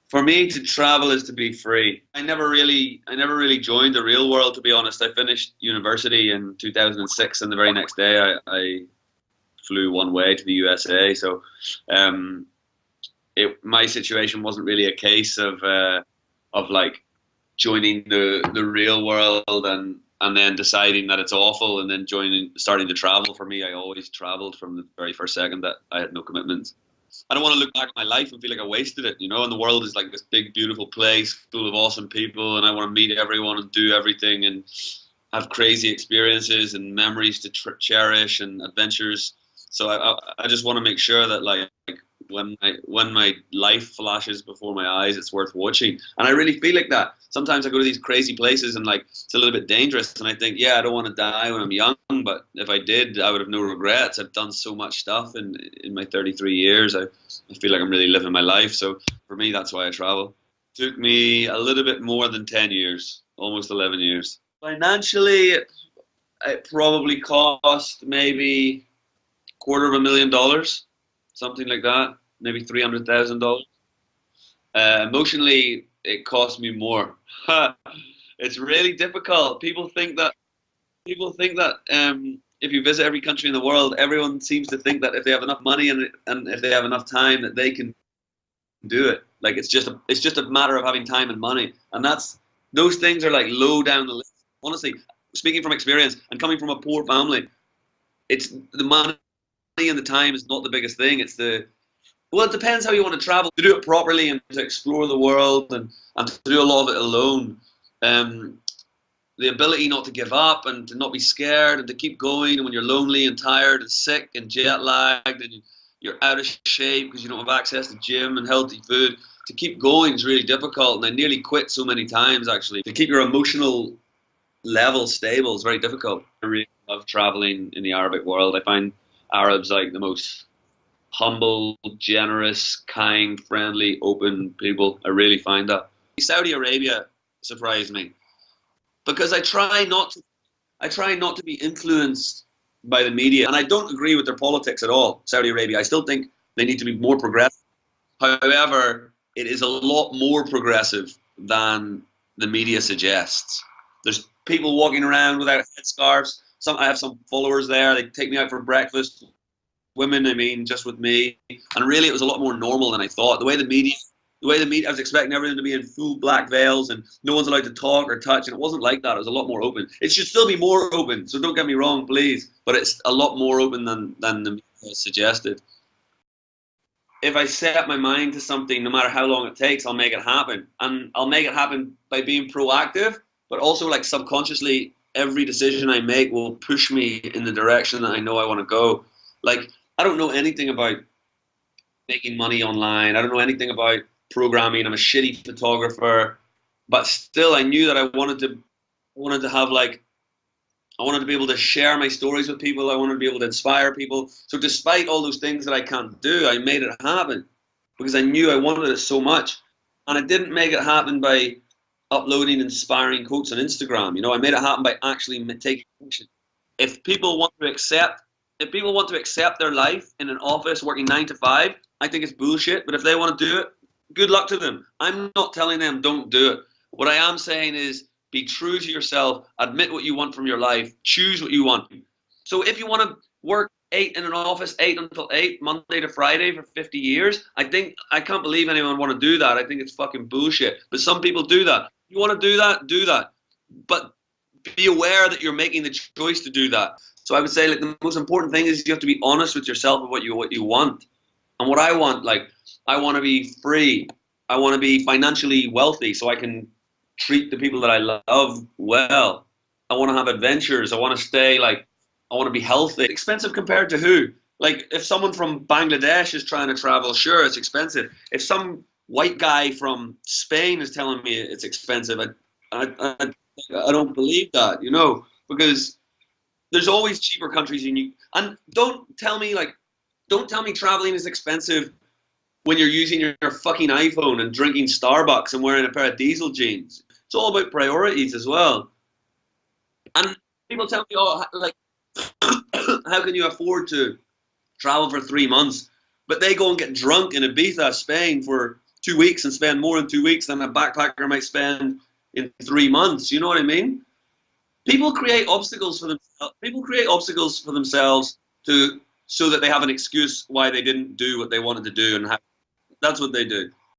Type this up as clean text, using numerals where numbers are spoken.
For me, to travel is to be free. I never really joined the real world, to be honest. I finished university in 2006, and the very next day, I flew one way to the USA. So, um, my situation wasn't really a case of like joining the real world and then deciding that it's awful and then starting to travel. For me, I always traveled from the very first second that I had no commitments. I don't want to look back at my life and feel like I wasted it, you know. And the world is like this big, beautiful place full of awesome people, and I want to meet everyone and do everything and have crazy experiences and memories to cherish and adventures. So I just want to make sure that like when my life flashes before my eyes, it's worth watching. And I really feel like that. Sometimes I go to these crazy places and like it's a little bit dangerous, and I think, yeah, I don't want to die when I'm young, but if I did, I would have no regrets. I've done so much stuff in my 33 years. I feel like I'm really living my life. So for me, that's why I travel. Took me a little bit more than 10 years, almost 11 years. Financially, it probably cost maybe $250,000, something like that, maybe $300,000. Emotionally, it cost me more. It's really difficult. People think that if you visit every country in the world, everyone seems to think that if they have enough money and if they have enough time, that they can do it. Like it's just a matter of having time and money, and those things are like low down the list. Honestly, speaking from experience and coming from a poor family, it's the money and the time is not the biggest thing. It's well, it depends how you want to travel. To do it properly and to explore the world and to do a lot of it alone. The ability not to give up and to not be scared and to keep going. And when you're lonely and tired and sick and jet lagged and you're out of shape because you don't have access to gym and healthy food, to keep going is really difficult. And I nearly quit so many times, actually. To keep your emotional level stable is very difficult. I really love traveling in the Arabic world. I find Arabs like the most humble, generous, kind, friendly, open people. I really find that. Saudi Arabia surprised me because I try not to be influenced by the media, and I don't agree with their politics at all. Saudi Arabia, I still think they need to be more progressive. However, it is a lot more progressive than the media suggests. There's people walking around without headscarves. I have some followers there. They take me out for breakfast. Women, I mean, just with me. And really, it was a lot more normal than I thought. The way the media, I was expecting everything to be in full black veils and no one's allowed to talk or touch, and it wasn't like that. It was a lot more open. It should still be more open, so don't get me wrong, please. But it's a lot more open than the media suggested. If I set my mind to something, no matter how long it takes, I'll make it happen. And I'll make it happen by being proactive, but also like subconsciously, every decision I make will push me in the direction that I know I want to go. Like, I don't know anything about making money online. I don't know anything about programming. I'm a shitty photographer, but still I knew that I wanted to have like, I wanted to be able to share my stories with people. I wanted to be able to inspire people. So despite all those things that I can't do, I made it happen because I knew I wanted it so much. And I didn't make it happen by uploading inspiring quotes on Instagram. You know, I made it happen by actually taking action. If people want to accept, if people want to accept their life in an office working 9 to 5, I think it's bullshit. But if they want to do it, good luck to them. I'm not telling them don't do it. What I am saying is be true to yourself, admit what you want from your life, choose what you want. So if you want to work 8 in an office, 8 until 8, Monday to Friday for 50 years, I can't believe anyone want to do that. I think it's fucking bullshit. But some people do that. You want to do that? Do that. But be aware that you're making the choice to do that. So I would say like the most important thing is you have to be honest with yourself of what you want. And what I want, like, I want to be free. I want to be financially wealthy so I can treat the people that I love well. I want to have adventures. I want to stay like, I want to be healthy. Expensive compared to who? Like if someone from Bangladesh is trying to travel, sure, it's expensive. If some white guy from Spain is telling me it's expensive, I don't believe that, you know, because there's always cheaper countries and don't tell me traveling is expensive when you're using your fucking iPhone and drinking Starbucks and wearing a pair of diesel jeans. It's all about priorities as well. And people tell me, oh, like, how can you afford to travel for 3 months? But they go and get drunk in Ibiza, Spain for 2 weeks and spend more in 2 weeks than a backpacker might spend in 3 months. You know what I mean? People create obstacles for themselves. People create obstacles for themselves so that they have an excuse why they didn't do what they wanted to do, and that's what they do.